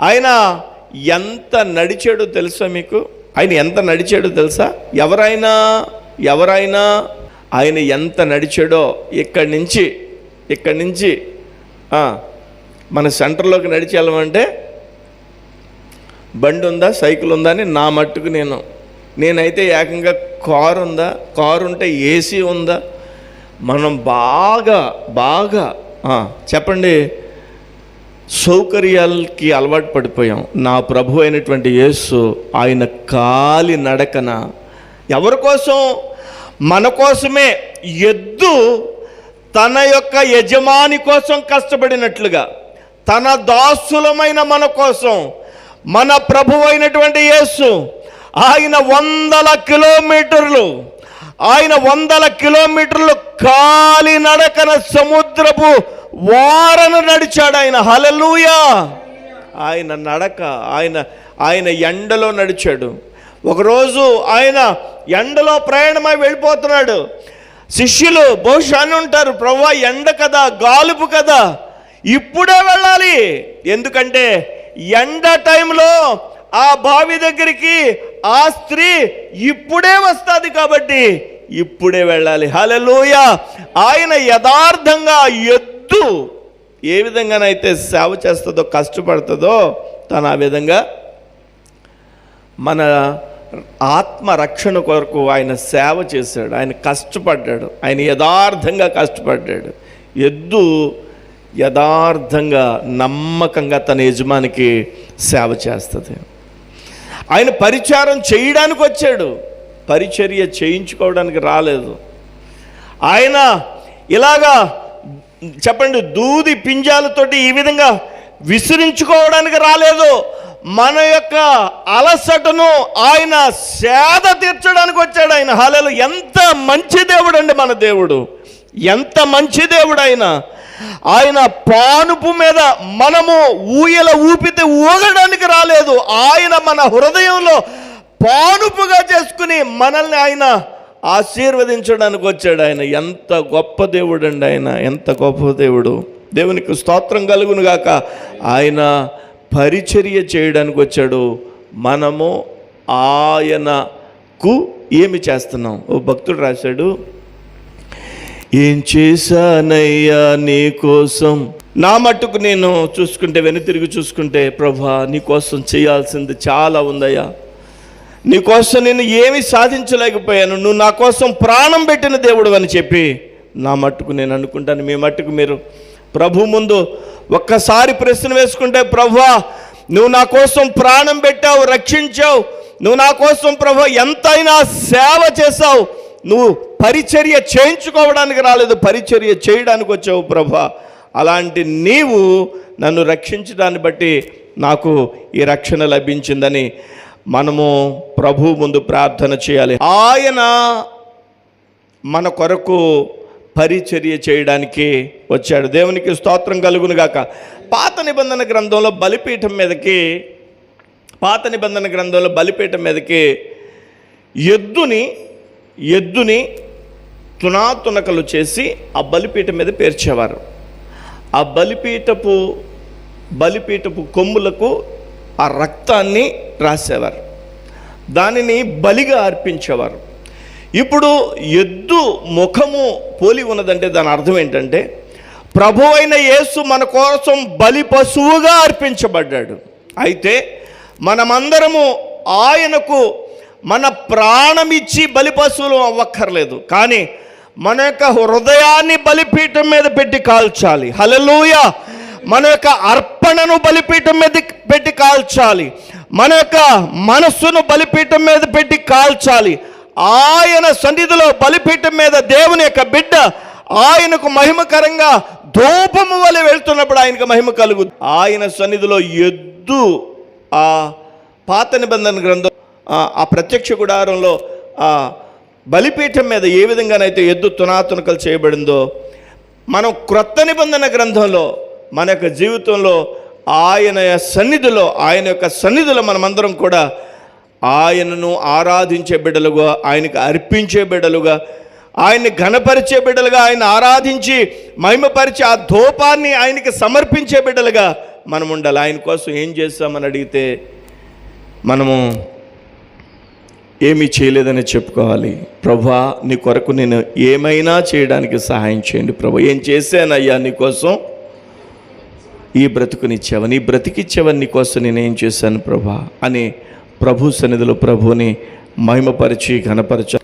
ఆయన ఎంత నడిచాడో తెలుసా మీకు? ఆయన ఎంత నడిచాడో తెలుసా? ఎవరైనా ఆయన ఎంత నడిచాడో ఇక్కడి నుంచి మన సెంటర్లోకి నడిచి వెళ్ళమంటే బండి ఉందా, సైకిల్ ఉందా అని నా మట్టుకు నేనైతే ఏకంగా కారు ఉంటే ఏసీ ఉందా, మనం బాగా చెప్పండి సౌకర్యాలకి అలవాటు పడిపోయాం. నా ప్రభు అయినటువంటి యేసు ఆయన కాలి నడకన ఎవరి కోసం? మన కోసమే. ఎద్దు తన యొక్క యజమాని కోసం కష్టపడినట్లుగా తన దాసులమైన మన కోసం మన ప్రభు అయినటువంటి యేసు ఆయన 100 కిలోమీటర్లు కాలి నడకన సముద్రపు వారను నడిచాడు ఆయన. హల్లెలూయా! ఆయన నడక ఆయన ఎండలో నడిచాడు. ఒకరోజు ఆయన ఎండలో ప్రయాణమై వెళ్ళిపోతున్నాడు. శిష్యులు బహుశా అని ఉంటారు, ప్రభువా ఎండ కదా, గాలుపు కదా, ఇప్పుడే వెళ్ళాలి. ఎందుకంటే ఎండ టైంలో ఆ బావి దగ్గరికి ఆ స్త్రీ ఇప్పుడే వస్తుంది కాబట్టి ఇప్పుడే వెళ్ళాలి. హల్లెలూయా! ఆయన యథార్థంగా ఎద్దు ఏ విధంగానైతే సేవ చేస్తుందో, కష్టపడుతుందో, తను ఆ విధంగా మన ఆత్మ రక్షణ కొరకు ఆయన సేవ చేశాడు. ఆయన కష్టపడ్డాడు. ఆయన యథార్థంగా కష్టపడ్డాడు. ఎద్దు యథార్థంగా నమ్మకంగా తన యజమానికి సేవ చేస్తుంది. ఆయన పరిచారం చేయడానికి వచ్చాడు, పరిచర్య చేయించుకోవడానికి రాలేదు. ఆయన ఇలాగా చెప్పండి దూది పింజాలతోటి ఈ విధంగా విసిరించుకోవడానికి రాలేదు. మన యొక్క అలసటను ఆయన సేద తీర్చడానికి వచ్చాడు ఆయన. హల్లెలూయా! ఎంత మంచి దేవుడు అండి మన దేవుడు, ఎంత మంచి దేవుడు ఆయన పానుపు మీద మనము ఊయల ఊపితే ఊగడానికి రాలేదు. ఆయన మన హృదయంలో పానుపుగా చేసుకుని మనల్ని ఆయన ఆశీర్వదించడానికి వచ్చాడు. ఆయన ఎంత గొప్ప దేవుడు అండి, ఆయన ఎంత గొప్ప దేవుడు. దేవునికి స్తోత్రం కలుగును గాక. ఆయన పరిచర్య చేయడానికి వచ్చాడు. మనము ఆయనకు ఏమి చేస్తున్నాం? ఓ భక్తుడు రాశాడు, ఏం చేశానయ్యా నీ కోసం. నా మట్టుకు నేను చూసుకుంటే, వెనుతిరిగి చూసుకుంటే, ప్రభా నీ కోసం చేయాల్సింది చాలా ఉందయ్యా, నీ కోసం నేను ఏమి సాధించలేకపోయాను, నువ్వు నా కోసం ప్రాణం పెట్టిన దేవుడు అని చెప్పి నా మట్టుకు నేను అనుకుంటాను. మీ మట్టుకు మీరు ప్రభు ముందు ఒక్కసారి ప్రశ్న వేసుకుంటే, ప్రభువా నువ్వు నా కోసం ప్రాణం పెట్టావు, రక్షించావు, నువ్వు నా కోసం ప్రభు ఎంతైనా సేవ చేసావు, నువ్వు పరిచర్య చేయించుకోవడానికి రాలేదు, పరిచర్య చేయడానికి వచ్చావు ప్రభా. అలాంటి నీవు నన్ను రక్షించడాన్ని బట్టి నాకు ఈ రక్షణ లభించిందని మనము ప్రభు ముందు ప్రార్థన చేయాలి. ఆయన మన కొరకు పరిచర్య చేయడానికి వచ్చాడు. దేవునికి స్తోత్రం కలుగును గాక. పాత నిబంధన గ్రంథంలో బలిపీఠం మీదకి ఎద్దుని తునాతునకలు చేసి ఆ బలిపీఠం మీద పేర్చేవారు. ఆ బలిపీఠపు కొమ్ములకు ఆ రక్తాన్ని రాసేవారు, దానిని బలిగా అర్పించేవారు. ఇప్పుడు ఎద్దు ముఖము పోలి ఉన్నదంటే దాని అర్థం ఏంటంటే, ప్రభు అయిన యేసు మన కోసం బలి పశువుగా అర్పించబడ్డాడు. అయితే మనమందరము ఆయనకు మన ప్రాణమిచ్చి బలి పశువులు అవ్వక్కర్లేదు, కానీ మన యొక్క హృదయాన్ని బలిపీఠం మీద పెట్టి కాల్చాలి. హల్లెలూయా! మన యొక్క అర్పణను బలిపీఠం మీద పెట్టి కాల్చాలి, మన యొక్క మనస్సును బలిపీఠం మీద పెట్టి కాల్చాలి. ఆయన సన్నిధిలో బలిపీఠం మీద దేవుని యొక్క బిడ్డ ఆయనకు మహిమకరంగా ధూపము వలె వెళ్తున్నప్పుడు ఆయనకు మహిమ కలుగుతుంది. ఆయన సన్నిధిలో ఎద్దు ఆ పాత నిబంధన గ్రంథం ఆ ప్రత్యక్ష గుడారంలో ఆ బలిపీఠం మీద ఏ విధంగానైతే ఎద్దు తునాతునకలు చేయబడిందో, మనం క్రొత్త నిబంధన గ్రంథంలో మన యొక్క జీవితంలో ఆయన యొక్క సన్నిధిలో మనమందరం కూడా ఆయనను ఆరాధించే బిడ్డలుగా, ఆయనకు అర్పించే బిడ్డలుగా, ఆయన్ని ఘనపరిచే బిడ్డలుగా, ఆయన ఆరాధించి మహిమపరిచి ఆ ధూపాన్ని ఆయనకి సమర్పించే బిడ్డలుగా మనం ఉండాలి. ఆయన కోసం ఏం చేస్తామని అడిగితే మనము ఏమీ చేయలేదని చెప్పుకోవాలి. ప్రభువా, నీ కొరకు నేను ఏమైనా చేయడానికి సహాయం చేయండి ప్రభు. ఏం చేశానయ్యా నీకోసం? ఈ బ్రతుకునిచ్చావని, ఈ బ్రతికిచ్చావని నీకోసం నేనేం చేశాను ప్రభా అని ప్రభు సన్నిధిలో ప్రభువుని మహిమపరిచి ఘనపరచ